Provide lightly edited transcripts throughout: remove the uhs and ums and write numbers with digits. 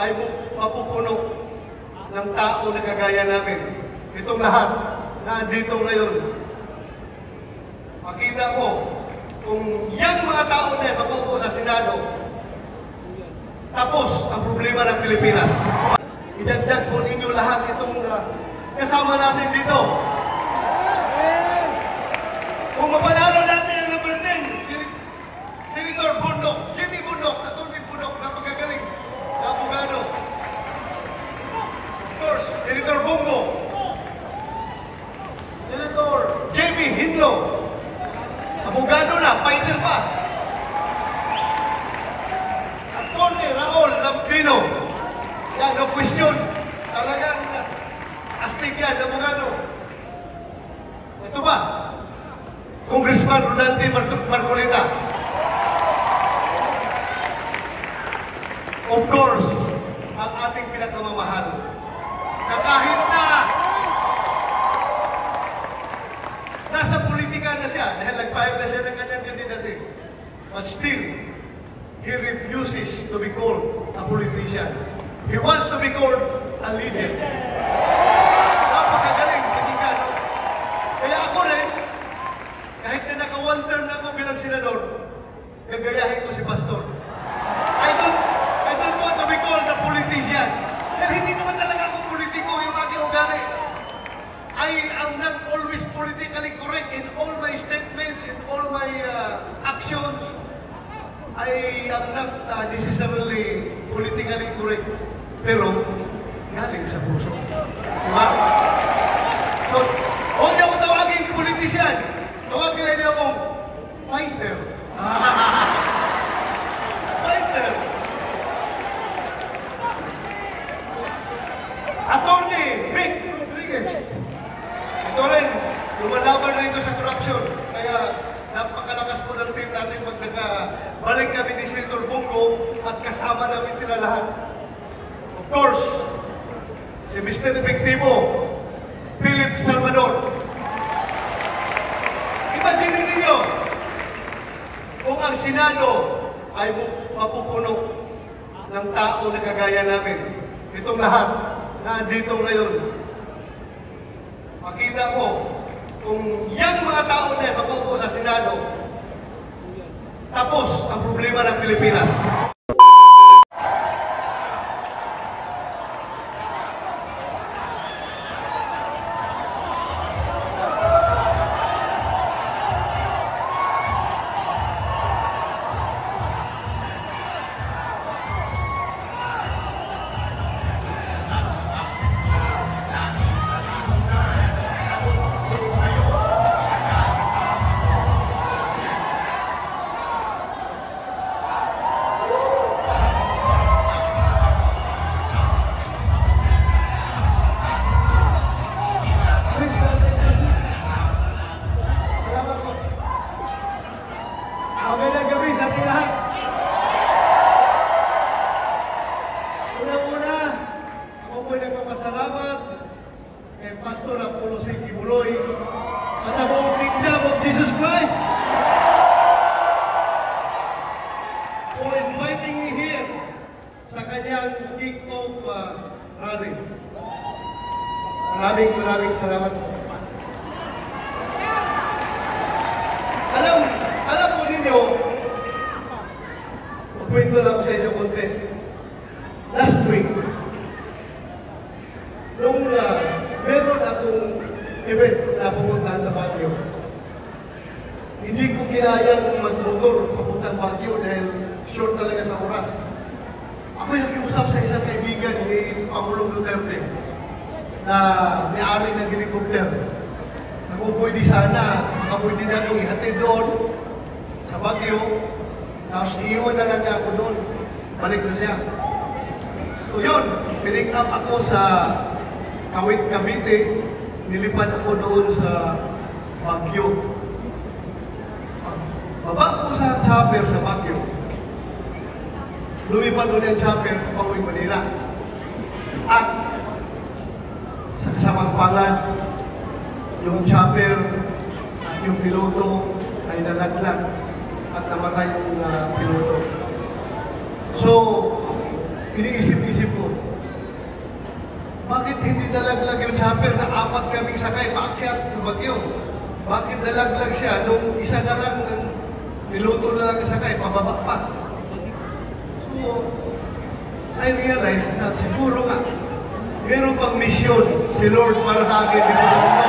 ay mapupuno ng tao na kagaya namin. Itong lahat na andito ngayon. Makita mo, kung yung mga tao na makuupo sa Senado, tapos ang problema ng Pilipinas. Idagdag po ninyo lahat itong kasama natin dito. Kung mapanalo natin ang number 10, Senator Bundok, Jimmy Bundok, Atty. Bundok, napakagaling na abogado. Of course, Senator Bongo, Senator J.B. Hinlo, abogado na, fighter pa. Atty. Raul Lampino, yan, no question. Talagang astig yan, abogado. Ito ba? Congressman Rodante Marcolita. Of course, ang ating pinakamamahal na kahit na nasa politika na siya, dahil nagpahil na siya ng kanyang kandidacy, but still, he refuses to be called a politician. He wants to be called a leader. Napakagaling, pakinggan. Kaya ako rin, kahit na naka-one term na ako bilang senador, gagayahin ko si Pastor. I don't want to be called a politician. Dahil hindi naman talaga ako politiko yung aking ugali. I am not always politically correct in all my statements, in all my actions. I am not necessarily politically correct. Pero, galing sa puso. Diba? So, huwag niyo ako tawagin politician. Tawagin niyo akong fighter. Fighter. Atty. Vic Rodriguez. Ito rin, lumalaban rito sa corruption. Kaya napakalakas po ng team natin pag balik kami ni Senator Bongo at kasama namin sila lahat. Of course, si Mr. Efectivo, Philip Salvador. Imagine ninyo, kung ang Senado ay mapupuno ng tao na kagaya namin, itong lahat na andito ngayon, makita mo, kung yung mga tao na makuupo sa Senado, tapos ang problema ng Pilipinas. Magandang gabi sa ating lahat. Una-una, ako po'y nagpapasalamat kay Pastor Apollo C. Kibuloy sa buong Kingdom of Jesus Christ for inviting me here sa kanyang kick-off rally. Maraming salamat po. Alam po ninyo, magkwento lang ko sa inyo konti. Last week, nung meron akong event na pumuntahan sa Baguio, hindi ko kinayang magmotor papuntang Baguio dahil short talaga sa oras. Ako'y nakiusap sa isang kaibigan ni Pangulong Duterte na may-ari ng helicopter. Kung pwede sana, pwede na akong ihatid doon sa Baguio, tapos iiwan na lang ako doon. Balik na siya. So yun, pinik up ako sa Kawit, Cavite, nilipad ako doon sa Baguio. Baba ko sa chopper sa Baguio. Lumipad doon yung chopper, pauwi Manila. At sa kasamang palad, yung chopper at yung piloto ay nalaglag at namatay yung piloto. So, iniisip-isip ko Bakit hindi nalaglag yung chopper na apat kaming sakay paakyat sa Baguio? Bakit nalaglag siya nung isa na lang ng piloto na lang ang sakay, pababa pa? So, I realized na siguro nga, meron pang misyon si Lord para sa akin dito sa mundo.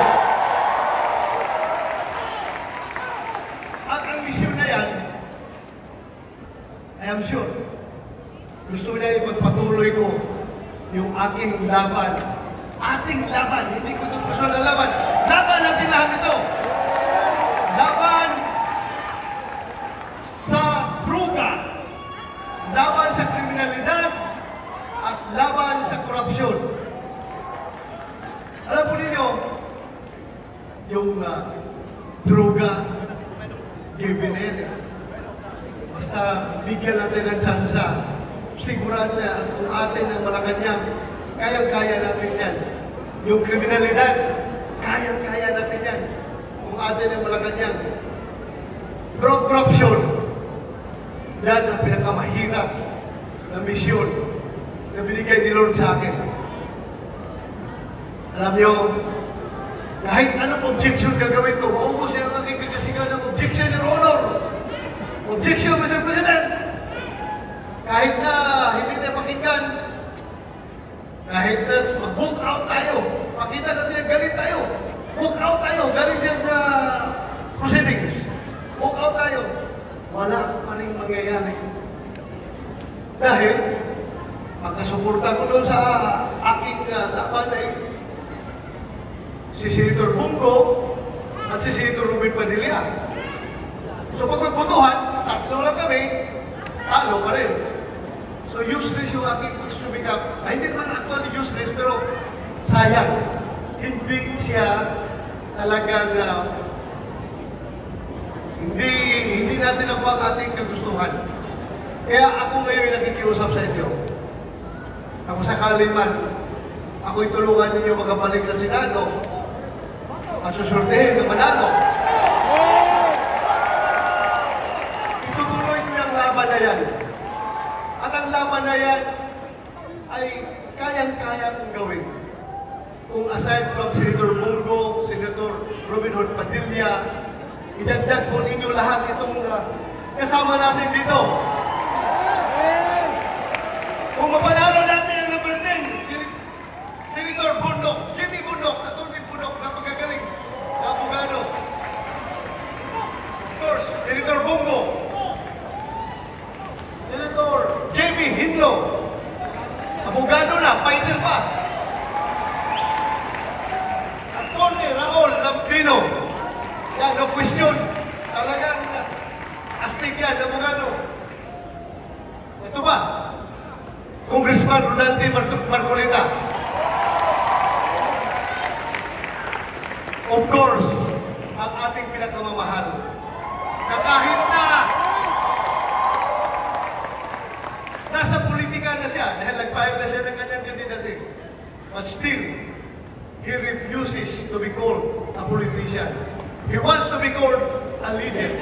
At ang misyon na yan, I am sure, gusto niya ipagpatuloy ko yung aking laban. Ating laban, hindi ko ito personal na laban. Laban natin lahat ito. Laban sa droga, laban sa kriminalidad, at laban sa korupsyon. Alam po ninyo, yung droga, given in. Basta bigyan natin ng tsansa. Sigurado na kung atin ang Malacanang, kayang-kaya natin yan. Yung kriminalidad, kayang-kaya natin yan. Kung atin ang Malacanang. Pero corruption, yan ang pinakamahirap na misyon na binigay ni Lord sa akin. Alam niyo, kahit anong objection gagawin ko, maubos niya ang aking kagasigan ng objection, Your Honor. Objection, Mr. President. Kahit na hindi tayo pakinggan, kahit na mag-book out tayo, makita natin na galit tayo, book out tayo, galit yan sa proceedings, book out tayo, wala pa rin mangyayari. Dahil, magkasuporta ko doon sa aking laban ay si Senator Bongo at si Senator Robin Padilla. So pag magbotohan, tatlo lang kami, talo pa rin. So useless yung aking pagsumikap. Hindi naman actually useless, pero sayang. Hindi siya talagang hindi natin ako ang ating kagustuhan. Kaya ako ngayon nakikiusap sa inyo. Kung sakali man, ako'y tulungan ninyo makabalik sa Senado at susurtihin ng manalo. Itutuloy ko yung laban na yan. At ang laban na yan ay kayang-kaya kong gawin. Kung aside from Senator Bongo, Senator Robin Hood Padilla, idagdag po ninyo lahat itong kasama natin dito. Kung mapanalo natin ang number 10, Senator Bundok, Jimmy Bundok, Atty. Bundok, napagagaling, na abogado. Of course, Senator Bongo, Senator J.B. Hinlo, abogado na, fighter pa. Atty. Raul Lampino, yan, no question, talagang astig yan, abogado. Ito ba? Congressman Rodante Marcolita. Of course, ang ating pinakamamahal na kahit na nasa politika na siya, dahil nag-file na siya ng kanyang candidacy, but still, he refuses to be called a politician. He wants to be called a leader.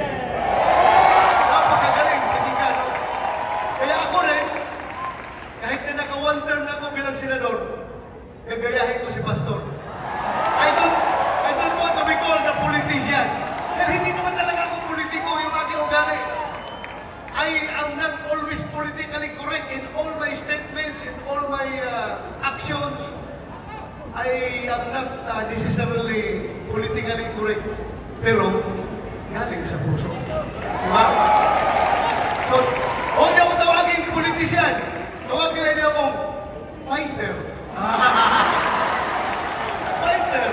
Napakagaling, pakinggan. Kaya ako rin, kahit na naka-one term na ako bilang senador, gagayahin ko si Pastor. I don't want to be called a politician. Dahil hindi naman talaga ako politiko yung aking ugali. I am not always politically correct in all my statements, in all my actions. I am not necessarily politically correct. Pero, galing sa puso. Diba? So, huwag niyo ako tawagin politician. Tawag nila niyo akong fighter. Fighter.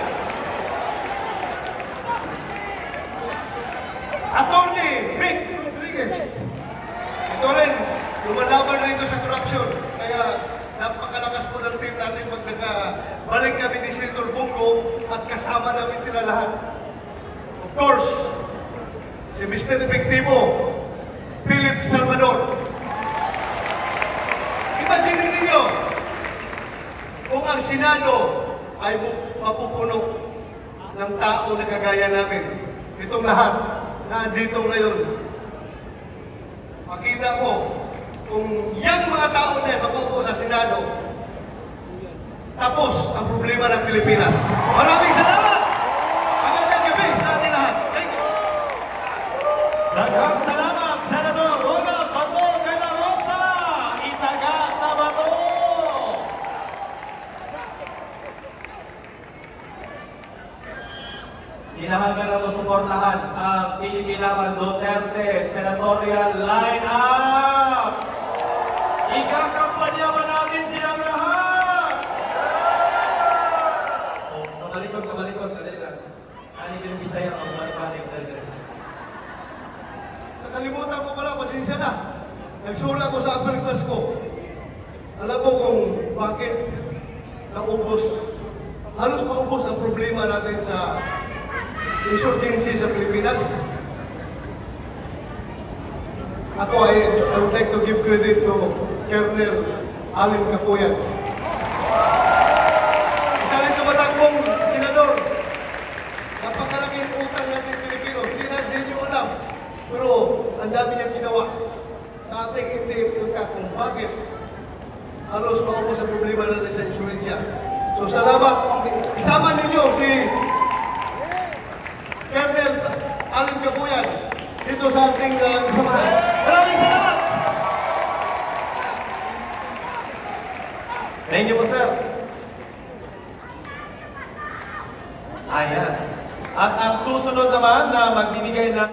Atty. Vic Rodriguez. Ito rin, lumalaban rito sa corruption. Kaya napakalakas po ng team natin pag balik kami ni Senator Bongo at kasama namin sila lahat. Of course, si Mr. Efectivo, Philip Salvador. Imagine ninyo, kung ang Senado ay mapupuno ng tao na kagaya namin, itong lahat na andito ngayon, makita mo, kung yung mga tao na yan makupo sa Senado, tapos ang problema ng Pilipinas. Maraming salamat! Magandang gabi sa ating lahat. Thank you! Daghang salamat, Senador Ronald Bato de la Rosa, Itaga sa Bato. Hinahangan na ito suportahan ang Pilipilaman Duterte Senatorial Line-Up. Ikakampanya ba natin silang lahat? Oh, kamalikod, kadali lang. Ani ka Bisaya ang balik, kadali. Nakalimutan ko pala, pasensya na. Nagsura ako sa upper class ko. Alam mo kung bakit naubos, halos maubos ang problema natin sa insurgency sa Pilipinas. Ako I would like to give credit to Colonel Allen Capuyan. Isa rin tumatakbong senador. Napakalaking utang natin Pilipino. Hindi nyo alam. Pero ang dami niyang ginawa sa ating inti-inti kung bakit halos maubos ang problema natin sa insurensya. So salamat. Isama ninyo si Colonel Allen Capuyan dito sa ating kasamahan. Maraming salamat! Thank you po, sir. Ayan. At ang susunod naman na magbibigay ng